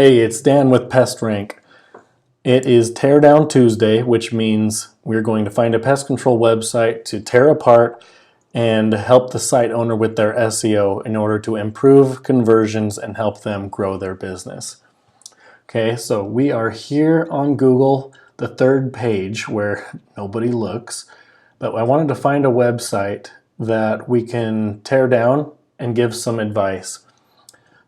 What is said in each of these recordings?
Hey, it's Dan with Pest Rank. It is Teardown Tuesday, which means we're going to find a pest control website to tear apart and help the site owner with their SEO in order to improve conversions and help them grow their business. Okay, so we are here on Google, the third page where nobody looks, but I wanted to find a website that we can tear down and give some advice.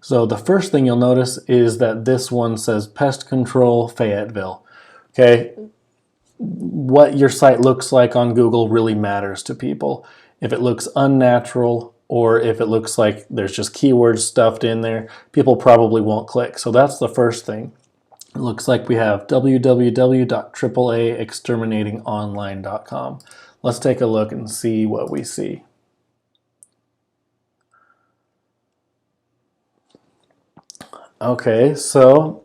So the first thing you'll notice is that this one says Pest Control Fayetteville. Okay, what your site looks like on Google really matters to people. If it looks unnatural or if it looks like there's just keywords stuffed in there, people probably won't click. So that's the first thing. It looks like we have www.AAAexterminatingonline.com. Let's take a look and see what we see. Okay, so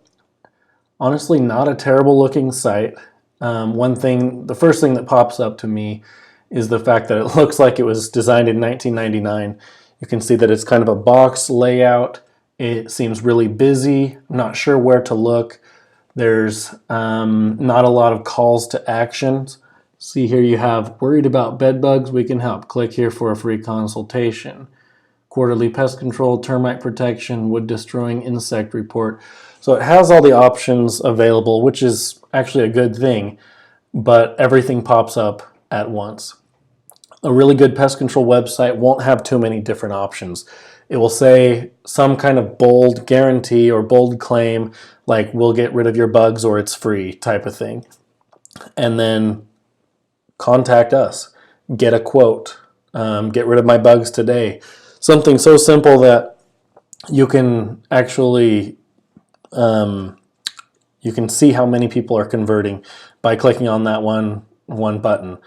honestly, not a terrible looking site. The first thing that pops up to me is the fact that it looks like it was designed in 1999. You can see that it's kind of a box layout. It seems really busy. I'm not sure where to look. There's not a lot of calls to actions. See here you have worried about bed bugs, we can help. Click here for a free consultation. Quarterly pest control, termite protection, wood destroying insect report. So it has all the options available, which is actually a good thing, but everything pops up at once. A really good pest control website won't have too many different options. It will say some kind of bold guarantee or bold claim, like we'll get rid of your bugs or it's free type of thing. And then contact us, get a quote, get rid of my bugs today. Something so simple that you can actually you can see how many people are converting by clicking on that one button.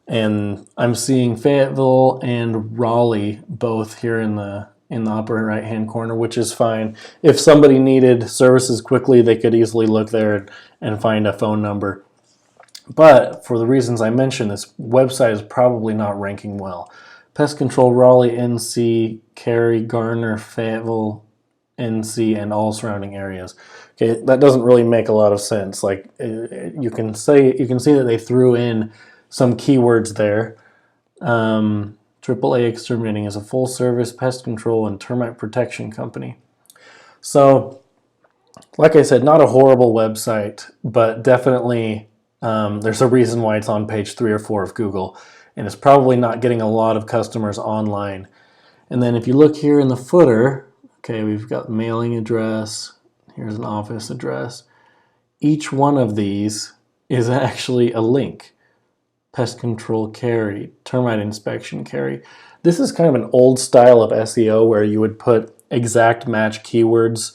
And I'm seeing Fayetteville and Raleigh both here in the upper right hand corner, which is fine. If somebody needed services quickly, they could easily look there and find a phone number. But for the reasons I mentioned, this website is probably not ranking well. Pest Control Raleigh, NC, Cary, Garner, Fayetteville, NC, and all surrounding areas. Okay, that doesn't really make a lot of sense. Like you can see that they threw in some keywords there. AAA Exterminating is a full-service pest control and termite protection company. So, like I said, not a horrible website, but definitely there's a reason why it's on page 3 or 4 of Google. And it's probably not getting a lot of customers online. And then if you look here in the footer, okay, we've got mailing address, here's an office address. Each one of these is actually a link. Pest control Cary, termite inspection Cary. This is kind of an old style of SEO where you would put exact match keywords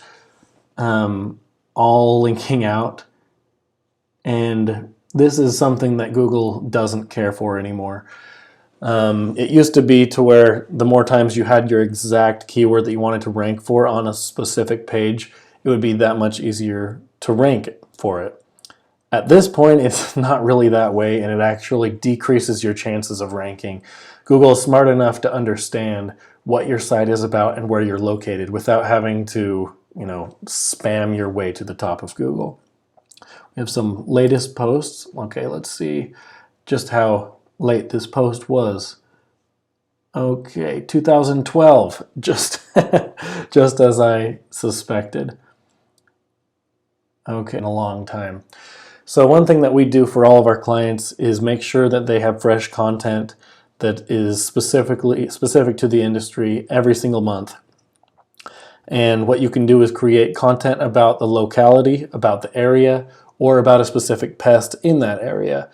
all linking out. And this is something that Google doesn't care for anymore. It used to be to where the more times you had your exact keyword that you wanted to rank for on a specific page, it would be that much easier to rank for it. At this point, it's not really that way, and it actually decreases your chances of ranking. Google is smart enough to understand what your site is about and where you're located without having to, spam your way to the top of Google. We have some latest posts. Okay, let's see just how late this post was. Okay, 2012, just as I suspected. Okay, in a long time. So one thing that we do for all of our clients is make sure that they have fresh content that is specific to the industry every single month. And what you can do is create content about the locality, about the area, or about a specific pest in that area.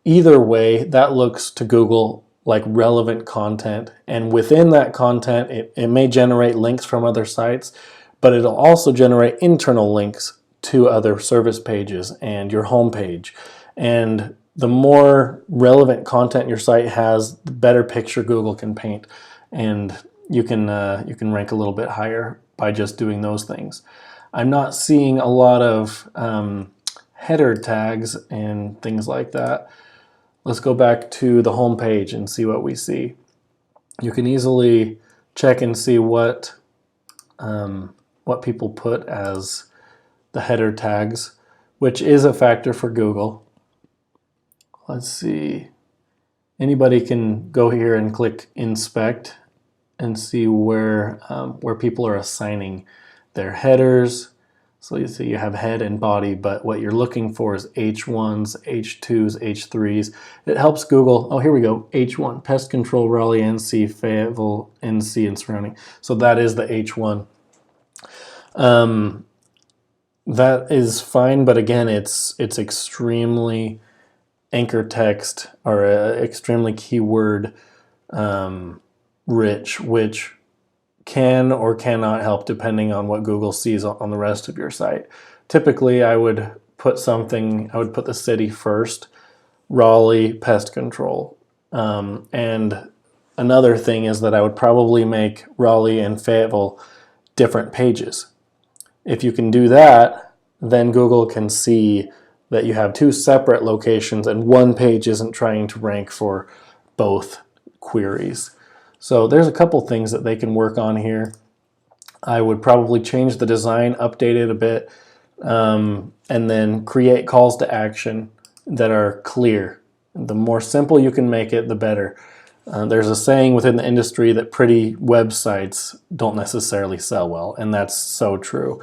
Either way, that looks to Google like relevant content, and within that content, it may generate links from other sites, but it'll also generate internal links to other service pages and your home page. And the more relevant content your site has, the better picture Google can paint, and you can rank a little bit higher by just doing those things. I'm not seeing a lot of header tags and things like that. Let's go back to the home page and see what we see. You can easily check and see what people put as the header tags, which is a factor for Google. Let's see. Anybody can go here and click inspect and see where people are assigning their headers. So you see you have head and body, but what you're looking for is H1s, H2s, H3s. It helps Google. Oh, here we go. H1, Pest Control, Raleigh, NC, Fayetteville, NC, and surrounding. So that is the H1. That is fine, but again, it's extremely anchor text or extremely keyword rich, which can or cannot help depending on what Google sees on the rest of your site. Typically, I would put the city first, Raleigh, pest control. And another thing is that I would probably make Raleigh and Fayetteville different pages. If you can do that, then Google can see that you have two separate locations and one page isn't trying to rank for both queries. So there's a couple things that they can work on here. I would probably change the design, update it a bit, and then create calls to action that are clear. The more simple you can make it, the better. There's a saying within the industry that pretty websites don't necessarily sell well, and that's so true.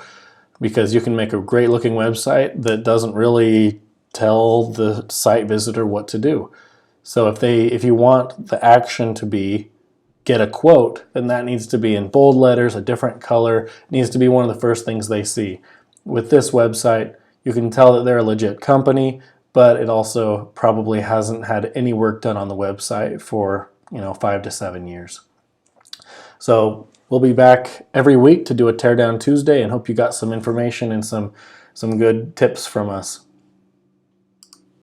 Because you can make a great looking website that doesn't really tell the site visitor what to do. So if you want the action to be get a quote, then that needs to be in bold letters, a different color. It needs to be one of the first things they see. With this website, you can tell that they're a legit company, but it also probably hasn't had any work done on the website for 5 to 7 years. So we'll be back every week to do a Teardown Tuesday, and hope you got some information and some good tips from us.